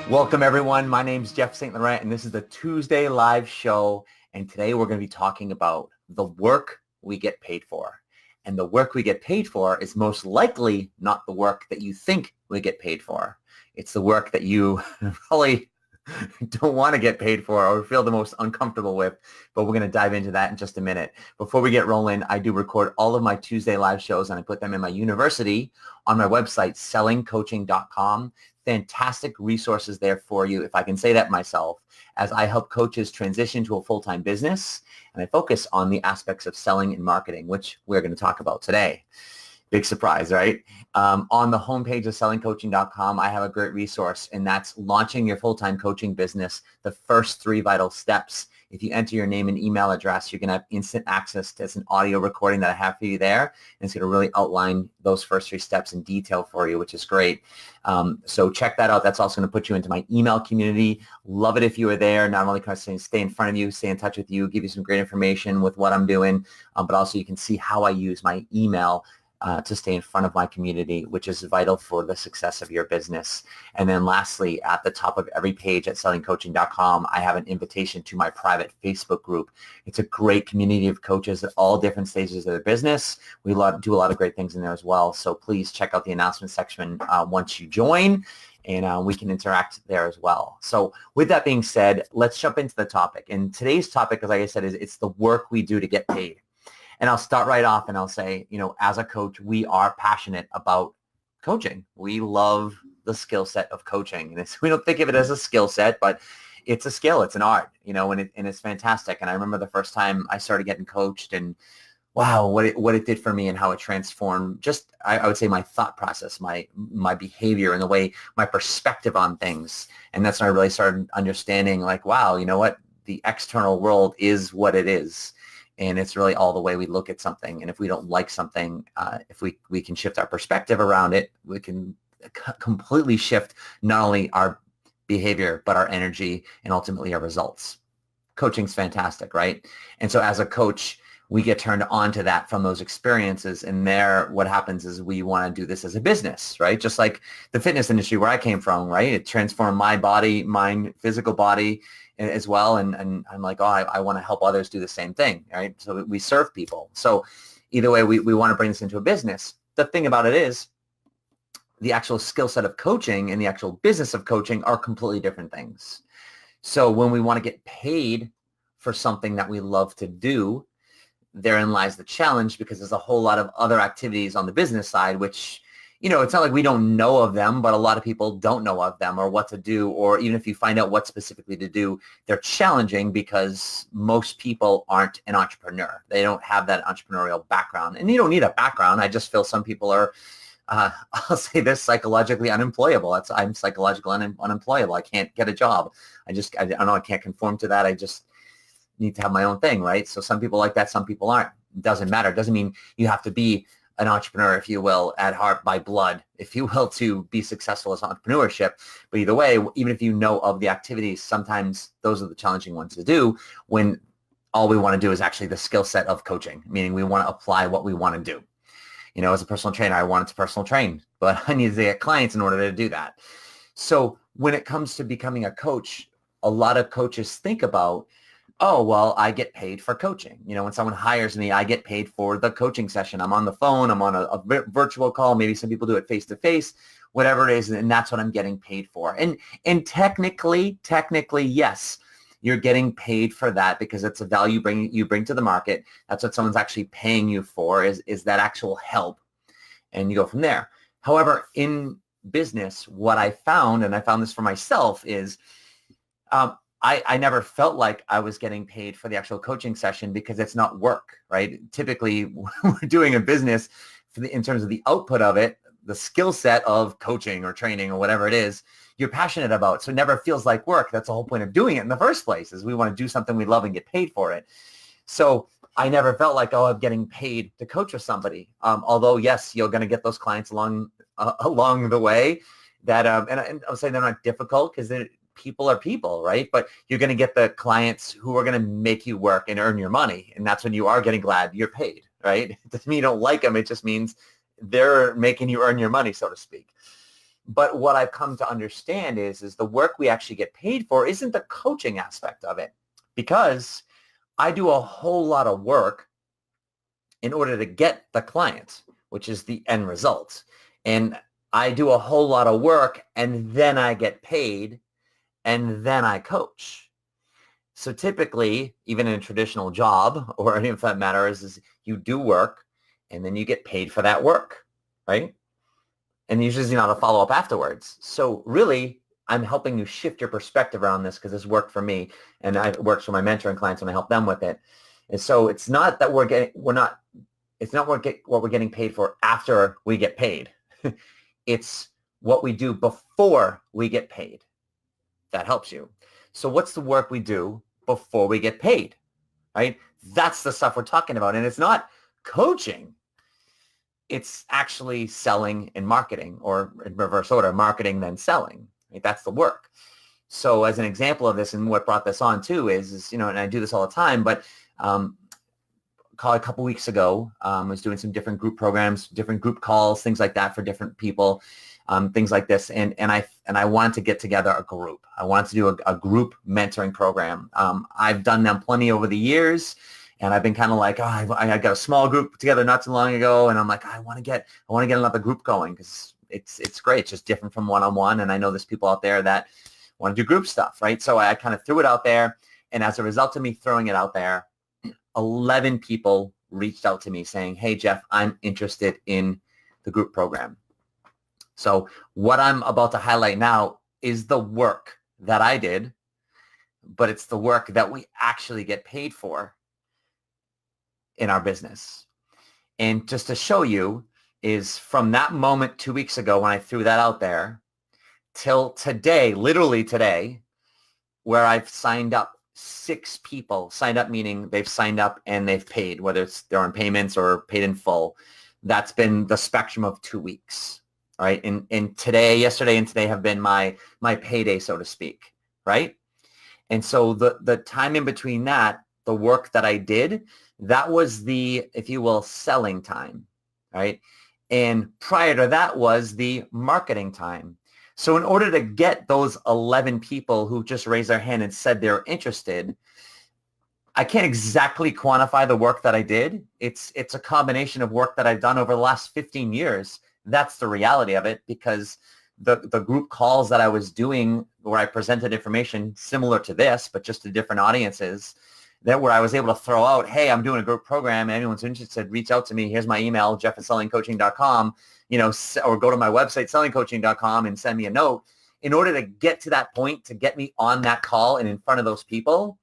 Welcome, everyone. My name is Jeffrey St Laurent, and this is the Tuesday live show. And today we're going to be talking about the work we get paid for. And the work we get paid for is most likely not the work that you think we get paid for. It's the work that you probably don't want to get paid for or feel the most uncomfortable with, but we're going to dive into that in just a minute. Before we get rolling, I do record all of my Tuesday live shows and I put them in my university on my website, sellingcoaching.com. Fantastic resources there for you, if I can say that myself, as I help coaches transition to a full-time business, and I focus on the aspects of selling and marketing, which we're going to talk about today. Big surprise, right? On the homepage of sellingcoaching.com, I have a great resource, and that's launching your full-time coaching business, the first 3 vital steps. If you enter your name and email address, you're going to have instant access to an audio recording that I have for you there, and it's going to really outline those first 3 steps in detail for you, which is great. So check that out. That's also going to put you into my email community. Love it if you are there. Not only can I stay in front of you, stay in touch with you, give you some great information with what I'm doing, but also you can see how I use my email to stay in front of my community, which is vital for the success of your business. And then lastly, at the top of every page at sellingcoaching.com, I have an invitation to my private Facebook group. It's a great community of coaches at all different stages of their business. We do a lot of great things in there as well. So please check out the announcement section once you join, and we can interact there as well. So with that being said, let's jump into the topic. And today's topic, as like I said, is it's the work we do to get paid. And I'll start right off and I'll say, as a coach, we are passionate about coaching. We love the skill set of coaching. And we don't think of it as a skill set, but it's a skill. It's an art, and it's fantastic. And I remember the first time I started getting coached and wow, what it did for me and how it transformed just, I would say, my thought process, my behavior and the way, my perspective on things. And that's when I really started understanding like, wow, you know what? The external world is what it is. And it's really all the way we look at something. And if we don't like something, if we can shift our perspective around it, we can completely shift not only our behavior, but our energy and ultimately our results. Coaching's fantastic, right? And so as a coach, we get turned on to that from those experiences. And there, what happens is we want to do this as a business, right? Just like the fitness industry where I came from, right? It transformed my body, mind, physical body as well. And I'm like, oh, I want to help others do the same thing, right? So we serve people. So either way, we want to bring this into a business. The thing about it is the actual skill set of coaching and the actual business of coaching are completely different things. So when we want to get paid for something that we love to do, therein lies the challenge, because there's a whole lot of other activities on the business side, which, it's not like we don't know of them, but a lot of people don't know of them or what to do, or even if you find out what specifically to do, they're challenging because most people aren't an entrepreneur. They don't have that entrepreneurial background, and you don't need a background. I just feel some people are, I'll say this, psychologically unemployable. I'm psychologically unemployable. I can't get a job. I don't know. I can't conform to that. I just need to have my own thing, right? So some people like that, some people aren't. It doesn't matter. It doesn't mean you have to be an entrepreneur, if you will, at heart, by blood, if you will, to be successful as entrepreneurship. But either way, even if you know of the activities, sometimes those are the challenging ones to do when all we want to do is actually the skill set of coaching, meaning we want to apply what we want to do. As a personal trainer, I wanted to personal train, but I needed to get clients in order to do that. So when it comes to becoming a coach, a lot of coaches think about, oh, well, I get paid for coaching. When someone hires me, I get paid for the coaching session. I'm on the phone. I'm on a virtual call. Maybe some people do it face-to-face, whatever it is, and that's what I'm getting paid for. And technically, yes, you're getting paid for that because it's a value you bring to the market. That's what someone's actually paying you for is that actual help, and you go from there. However, in business, what I found, and I found this for myself, is I never felt like I was getting paid for the actual coaching session because it's not work, right? Typically, when we're doing a business in terms of the output of it, the skill set of coaching or training or whatever it is, you're passionate about. So it never feels like work. That's the whole point of doing it in the first place, is we want to do something we love and get paid for it. So I never felt like, oh, I'm getting paid to coach with somebody. Although, yes, you're going to get those clients along the way that, and I'll say they're not difficult because people are people, right? But you're going to get the clients who are going to make you work and earn your money. And that's when you are getting glad you're paid, right? It doesn't mean you don't like them. It just means they're making you earn your money, so to speak. But what I've come to understand is the work we actually get paid for isn't the coaching aspect of it, because I do a whole lot of work in order to get the client, which is the end result. And I do a whole lot of work and then I get paid and then I coach. So typically, even in a traditional job, or any of that matter is you do work and then you get paid for that work, right? And usually not a follow-up afterwards. So really, I'm helping you shift your perspective around this because this worked for me, and it works for my mentoring clients when I help them with it. And so it's not that what we're getting paid for after we get paid. It's what we do before we get paid. That helps you. So what's the work we do before we get paid, right? That's the stuff we're talking about. And it's not coaching. It's actually selling and marketing, or in reverse order, marketing then selling. Right? That's the work. So as an example of this, and what brought this on too is and I do this all the time, but call a couple weeks ago, I was doing some different group programs, different group calls, things like that for different people, things like this. And I wanted to get together a group. I wanted to do a group mentoring program. I've done them plenty over the years. And I've been kind of like, I got a small group together not too long ago, and I'm like, I want to get another group going because it's great. It's just different from one-on-one, and I know there's people out there that want to do group stuff, right? So I kind of threw it out there, and as a result of me throwing it out there, 11 people reached out to me saying, hey, Jeff, I'm interested in the group program. So what I'm about to highlight now is the work that I did, but it's the work that we actually get paid for in our business. And just to show you is from that moment 2 weeks ago when I threw that out there till today, literally today, where I've signed up 6 people, signed up meaning they've signed up and they've paid, whether it's they're on payments or paid in full. That's been the spectrum of 2 weeks, right? And today, yesterday and today have been my payday, so to speak, right? And so the time in between that, the work that I did, that was the, if you will, selling time, right? And prior to that was the marketing time. So in order to get those 11 people who just raised their hand and said they're interested, I can't exactly quantify the work that I did. It's a combination of work that I've done over the last 15 years. That's the reality of it, because the group calls that I was doing where I presented information similar to this, but just to different audiences, that where I was able to throw out, hey, I'm doing a group program. Anyone's interested, reach out to me. Here's my email, jeff@sellingcoaching.com, or go to my website, sellingcoaching.com, and send me a note. In order to get to that point, to get me on that call and in front of those people,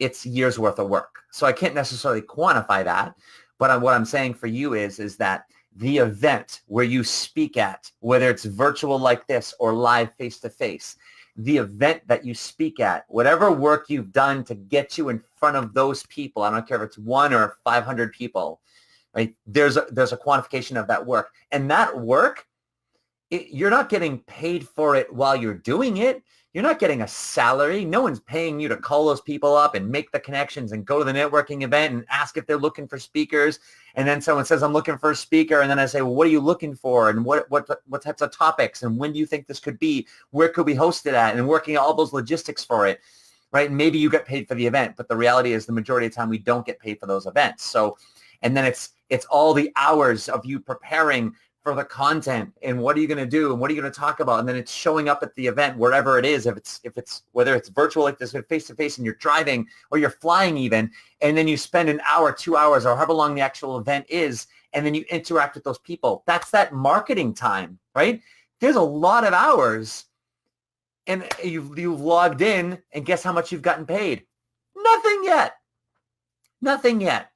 it's years worth of work. So I can't necessarily quantify that. But what I'm saying for you is that the event where you speak at, whether it's virtual like this or live face-to-face, the event that you speak at, whatever work you've done to get you in front of those people, I don't care if it's 1 or 500 people, right? There's a quantification of that work. And that work, you're not getting paid for it while you're doing it. You're not getting a salary. No one's paying you to call those people up and make the connections and go to the networking event and ask if they're looking for speakers. And then someone says, I'm looking for a speaker. And then I say, well, what are you looking for? And what types of topics? And when do you think this could be? Where could we host it at? And working all those logistics for it, right? And maybe you get paid for the event, but the reality is the majority of the time we don't get paid for those events. So, and then it's all the hours of you preparing for the content and what are you going to do and what are you going to talk about, and then it's showing up at the event wherever it is, if it's whether it's virtual like this, face to face, and you're driving or you're flying even, and then you spend an hour, 2 hours, or however long the actual event is, and then you interact with those people. That's that marketing time, right? There's a lot of hours, and you've logged in, and guess how much you've gotten paid? Nothing yet. Nothing yet.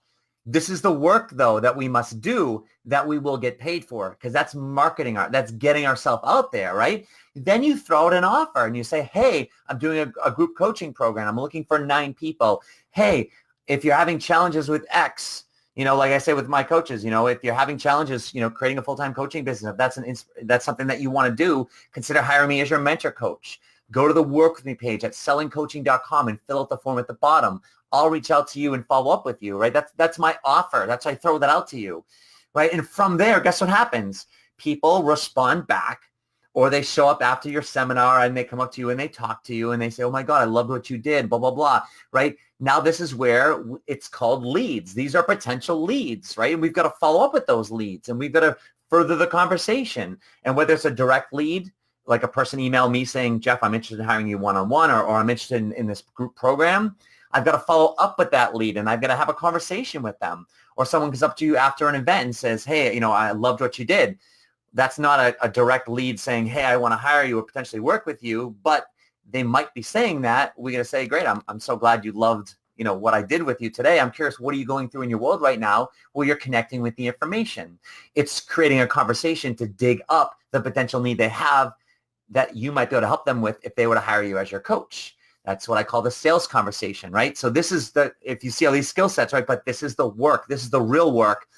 This is the work, though, that we must do that we will get paid for, because that's marketing, that's getting ourselves out there, right? Then you throw out an offer and you say, hey, I'm doing a group coaching program. I'm looking for 9 people. Hey, if you're having challenges with X, like I say with my coaches, if you're having challenges, creating a full-time coaching business, if that's something that you want to do, consider hiring me as your mentor coach. Go to the Work With Me page at sellingcoaching.com and fill out the form at the bottom. I'll reach out to you and follow up with you, right? That's my offer. That's why I throw that out to you, right? And from there, guess what happens? People respond back, or they show up after your seminar and they come up to you and they talk to you and they say, oh my God, I loved what you did, blah, blah, blah, right? Now this is where it's called leads. These are potential leads, right? And we've got to follow up with those leads and we've got to further the conversation. And whether it's a direct lead, like a person emailed me saying, Jeff, I'm interested in hiring you one-on-one, or I'm interested in this group program, I've got to follow up with that lead and I've got to have a conversation with them. Or someone comes up to you after an event and says, hey, I loved what you did. That's not a direct lead saying, hey, I want to hire you or potentially work with you, but they might be saying that. We're going to say, great, I'm so glad you loved, what I did with you today. I'm curious, what are you going through in your world right now? Well, you're connecting with the information. It's creating a conversation to dig up the potential need they have that you might be able to help them with if they were to hire you as your coach. That's what I call the sales conversation, right? So this is if you see all these skill sets, right? But this is the work. This is the real work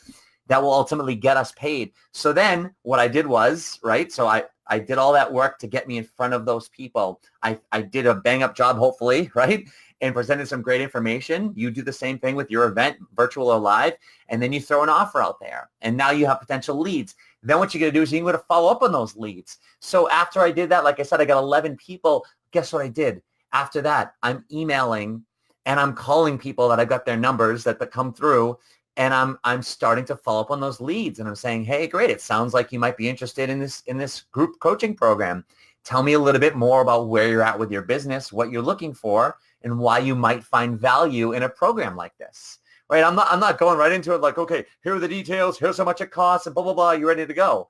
that will ultimately get us paid. So then what I did was, right, so I did all that work to get me in front of those people. I did a bang up job, hopefully, right, and presented some great information. You do the same thing with your event, virtual or live, and then you throw an offer out there. And now you have potential leads. Then what you're going to do is you're going to follow up on those leads. So after I did that, like I said, I got 11 people. Guess what I did? After that, I'm emailing and I'm calling people that I got their numbers that come through. And I'm starting to follow up on those leads and I'm saying, hey, great. It sounds like you might be interested in this group coaching program. Tell me a little bit more about where you're at with your business, what you're looking for, and why you might find value in a program like this. Right? I'm not going right into it like, okay, here are the details. Here's how much it costs and blah, blah, blah. You're ready to go.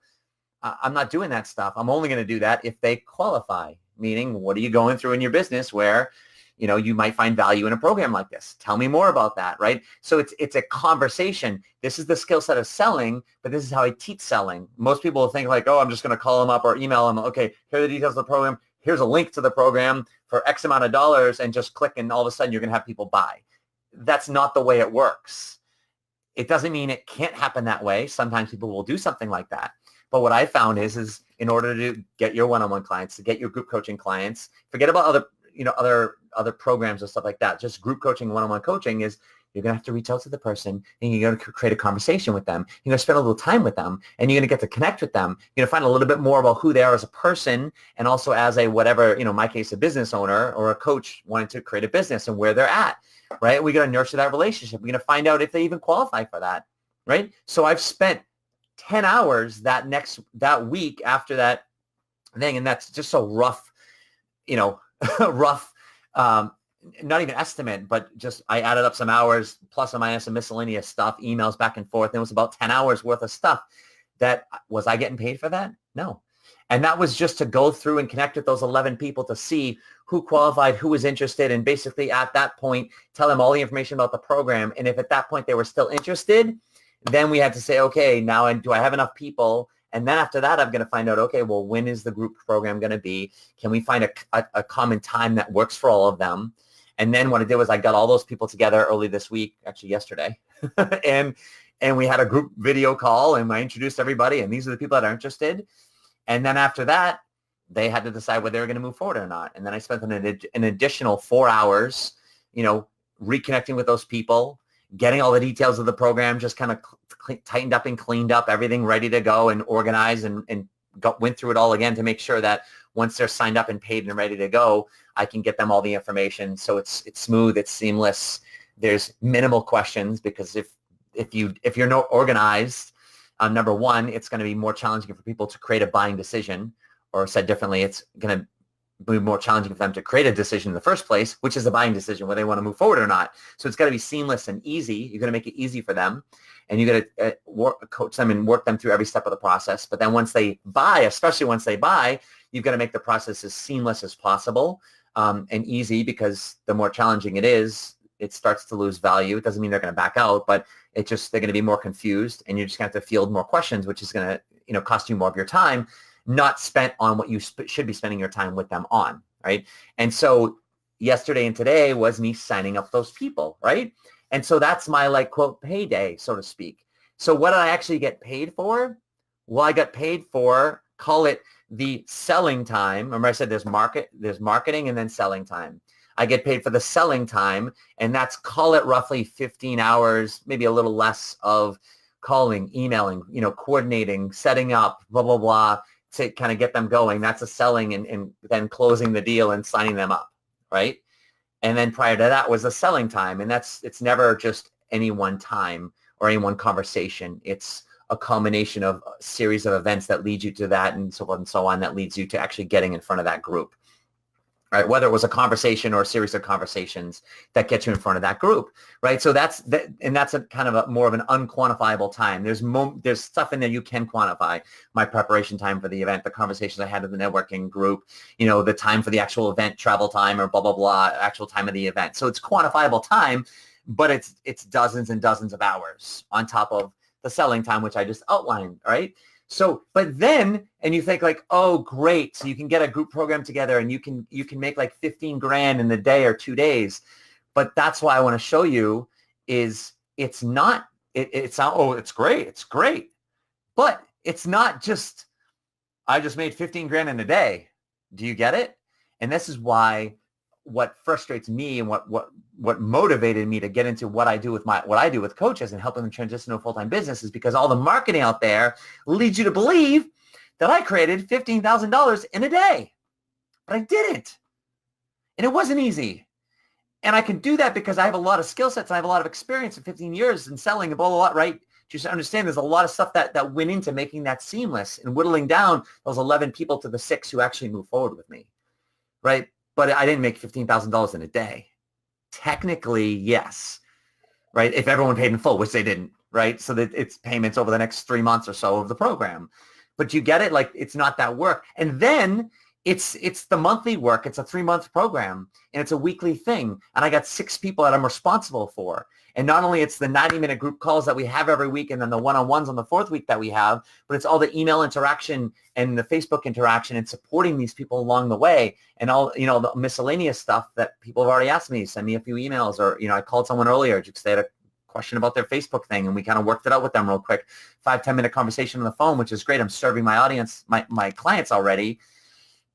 I'm not doing that stuff. I'm only going to do that if they qualify, meaning what are you going through in your business where you might find value in a program like this. Tell me more about that, right? So it's a conversation. This is the skill set of selling, but this is how I teach selling. Most people think like, oh, I'm just going to call them up or email them. Okay, here are the details of the program. Here's a link to the program for X amount of dollars and just click and all of a sudden you're going to have people buy. That's not the way it works. It doesn't mean it can't happen that way. Sometimes people will do something like that. But what I found is in order to get your one-on-one clients, to get your group coaching clients, forget about other programs and stuff like that. Just group coaching, one-on-one coaching is you're going to have to reach out to the person and you're going to create a conversation with them. You're going to spend a little time with them and you're going to get to connect with them. You're going to find a little bit more about who they are as a person and also as a whatever, in my case, a business owner or a coach wanting to create a business and where they're at, right? We're going to nurture that relationship. We're going to find out if they even qualify for that, right? So I've spent 10 hours that week after that thing. And that's just so rough, rough, not even estimate, but just I added up some hours plus or minus some miscellaneous stuff, emails back and forth. And it was about 10 hours worth of stuff. Was I getting paid for that? No. And that was just to go through and connect with those 11 people to see who qualified, who was interested, and basically at that point, tell them all the information about the program. And if at that point they were still interested, then we had to say, okay, now do I have enough people? And then after that, I'm going to find out, okay, well, when is the group program going to be? Can we find a common time that works for all of them? And then what I did was I got all those people together early this week, actually yesterday, and we had a group video call and I introduced everybody and these are the people that are interested. And then after that, they had to decide whether they were going to move forward or not. And then I spent an additional 4 hours, reconnecting with those people, getting all the details of the program, just kind of tightened up and cleaned up, everything ready to go and organized and went through it all again to make sure that once they're signed up and paid and ready to go, I can get them all the information. So it's smooth, it's seamless. There's minimal questions because if you're not organized, number one, it's going to be more challenging for people to create a buying decision, or said differently, it's going to be more challenging for them to create a decision in the first place, which is a buying decision, whether they want to move forward or not. So it's got to be seamless and easy. You're going to make it easy for them, and you're going to coach them and work them through every step of the process. But then once they buy, especially once they buy, you've got to make the process as seamless as possible and easy, because the more challenging it is, it starts to lose value. It doesn't mean they're going to back out, but they're going to be more confused, and you're just going to have to field more questions, which is going to cost you more of your time, not spent on what you should be spending your time with them on, right? And so yesterday and today was me signing up those people, right? And so that's my quote payday, so to speak. So what did I actually get paid for? Well, I got paid for, call it the selling time. Remember I said there's marketing and then selling time. I get paid for the selling time, and that's, call it roughly 15 hours, maybe a little less of calling, emailing, coordinating, setting up, blah, blah, blah, to kind of get them going. That's a selling and then closing the deal and signing them up, right? And then prior to that was a selling time. And it's never just any one time or any one conversation. It's a combination of a series of events that lead you to that and so on and so on that leads you to actually getting in front of that group, right? Whether it was a conversation or a series of conversations that get you in front of that group, right? So that's a kind of more of an unquantifiable time. There's stuff in there you can quantify. My preparation time for the event, the conversations I had in the networking group, the time for the actual event, travel time, or blah, blah, blah, actual time of the event. So it's quantifiable time, but it's dozens and dozens of hours on top of the selling time, which I just outlined, right? So, but then, and you think like, oh, great. So you can get a group program together and you can make like 15 grand in the day or 2 days. But that's why I want to show you is it's not, it's great. It's great. But it's not just, I just made 15 grand in a day. Do you get it? And this is why what frustrates me and what motivated me to get into what I do with coaches and helping them transition to a full-time business is because all the marketing out there leads you to believe that I created $15,000 in a day, but I didn't. And it wasn't easy. And I can do that because I have a lot of skill sets and I have a lot of experience in 15 years in selling and blah, blah, blah, right? Just understand there's a lot of stuff that went into making that seamless and whittling down those 11 people to the 6 who actually move forward with me, right? But I didn't make $15,000 in a day. Technically, yes, right? If everyone paid in full, which they didn't, right? So that it's payments over the next 3 months or so of the program. But you get it? Like it's not that work. And then it's the monthly work. It's a 3-month program and it's a weekly thing. And I got 6 people that I'm responsible for. And not only it's the 90-minute group calls that we have every week and then the one-on-ones on the 4th week that we have, but it's all the email interaction and the Facebook interaction and supporting these people along the way and all, the miscellaneous stuff that people have already asked me. Send me a few emails or, I called someone earlier because they had a question about their Facebook thing and we kind of worked it out with them real quick. 5-10 minute conversation on the phone, which is great. I'm serving my audience, my clients already,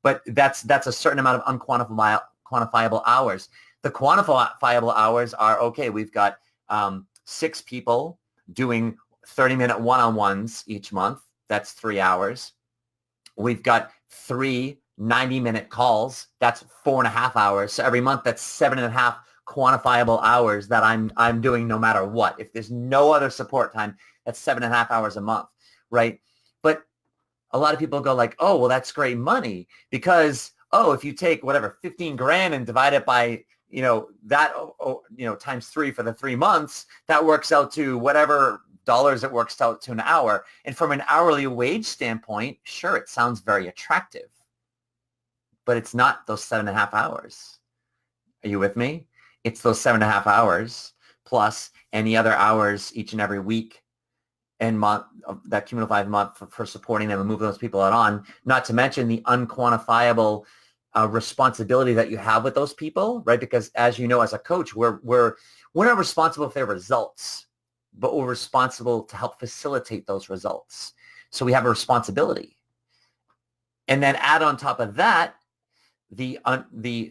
but that's a certain amount of quantifiable hours. The quantifiable hours are, okay, we've got 6 people doing 30-minute one-on-ones each month. That's 3 hours. We've got 3 90-minute calls. That's 4.5 hours. So every month, that's 7.5 quantifiable hours that I'm doing no matter what. If there's no other support time, that's 7.5 hours a month, right? But a lot of people go like, oh, well, that's great money because, if you take whatever 15 grand and divide it by times 3 for the 3 months, that works out to whatever dollars it works out to an hour. And from an hourly wage standpoint, sure, it sounds very attractive, but it's not those 7.5 hours. Are you with me? It's those 7.5 hours plus any other hours each and every week and month, that cumulative month for supporting them and moving those people out on, not to mention the unquantifiable responsibility that you have with those people, right? Because as you know, as a coach, we're not responsible for their results, but we're responsible to help facilitate those results. So we have a responsibility. And then add on top of that, the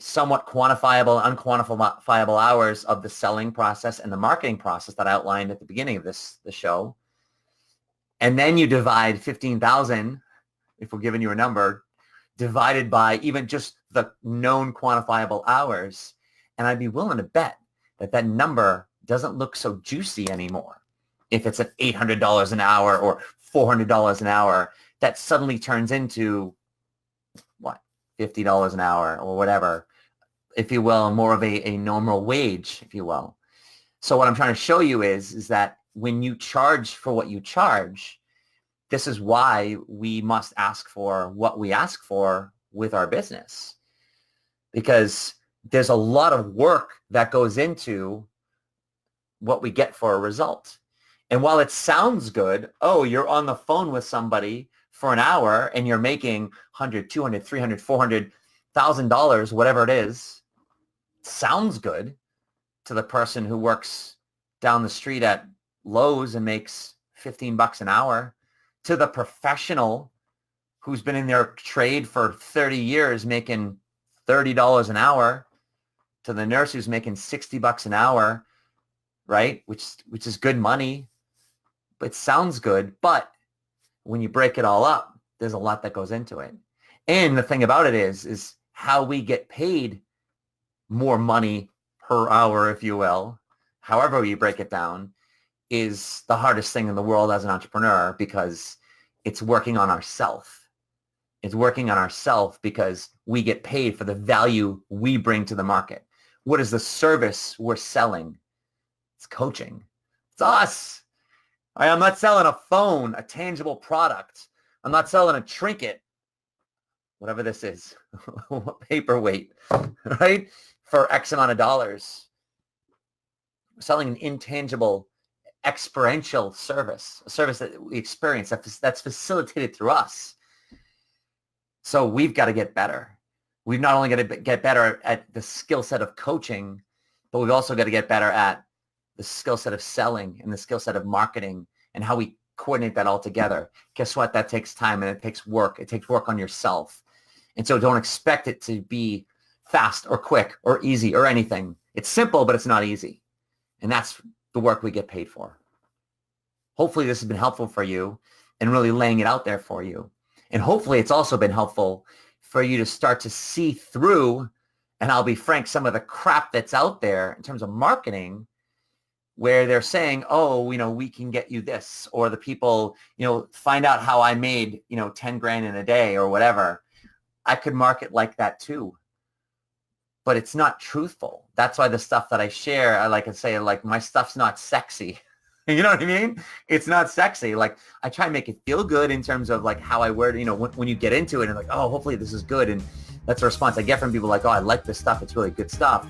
somewhat quantifiable, unquantifiable hours of the selling process and the marketing process that I outlined at the beginning of the show. And then you divide 15,000, if we're giving you a number, divided by even just the known quantifiable hours. And I'd be willing to bet that number doesn't look so juicy anymore. If it's at $800 an hour or $400 an hour, that suddenly turns into what, $50 an hour or whatever, if you will, more of a normal wage, if you will. So what I'm trying to show you is that when you charge for what you charge, this is why we must ask for what we ask for with our business, because there's a lot of work that goes into what we get for a result. And while it sounds good, you're on the phone with somebody for an hour and you're making $100, $200, $300, $400,000, whatever it is, sounds good to the person who works down the street at Lowe's and makes $15 an hour, to the professional who's been in their trade for 30 years making $30 an hour, to the nurse who's making $60 an hour, right? Which is good money. It sounds good, but when you break it all up, there's a lot that goes into it. And the thing about it is how we get paid more money per hour, if you will, however you break it down, is the hardest thing in the world as an entrepreneur, because it's working on ourself. It's working on ourself because we get paid for the value we bring to the market. What is the service we're selling? It's coaching. It's us. I'm not selling a phone, a tangible product. I'm not selling a trinket, whatever this is, paperweight, right? For X amount of dollars. We're selling an intangible, experiential service, a service that we experience that's facilitated through us. So we've got to get better. We've not only got to get better at the skill set of coaching, but we've also got to get better at the skill set of selling and the skill set of marketing and how we coordinate that all together. Guess what? That takes time and it takes work. It takes work on yourself. And so don't expect it to be fast or quick or easy or anything. It's simple, but it's not easy. And that's the work we get paid for. Hopefully this has been helpful for you and really laying it out there for you. And hopefully it's also been helpful for you to start to see through, and I'll be frank, some of the crap that's out there in terms of marketing, where they're saying, oh, we can get you this, or the people, find out how I made, 10 grand in a day or whatever. I could market like that too, but it's not truthful. That's why the stuff that I share, I like to say, like, my stuff's not sexy. You know what I mean? It's not sexy. Like, I try and make it feel good in terms of like how I word, when you get into it and like, oh, hopefully this is good. And that's a response I get from people like, oh, I like this stuff. It's really good stuff.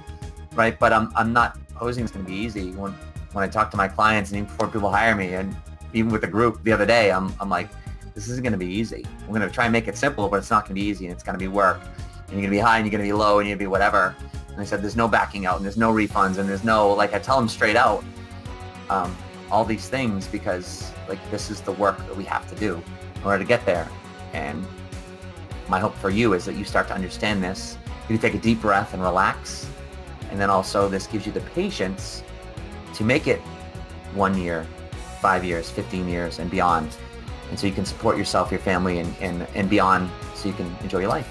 Right. But I'm not posing it's going to be easy. When I talk to my clients and even before people hire me, and even with the group the other day, I'm like, this isn't going to be easy. We're going to try and make it simple, but it's not going to be easy, and it's going to be work. And you're going to be high and you're going to be low and you're going to be whatever. And I said, there's no backing out and there's no refunds and there's no, like, I tell them straight out, all these things, because like this is the work that we have to do in order to get there. And my hope for you is that you start to understand this. You take a deep breath and relax. And then also this gives you the patience to make it 1 year, 5 years, 15 years and beyond. And so you can support yourself, your family, and beyond, so you can enjoy your life.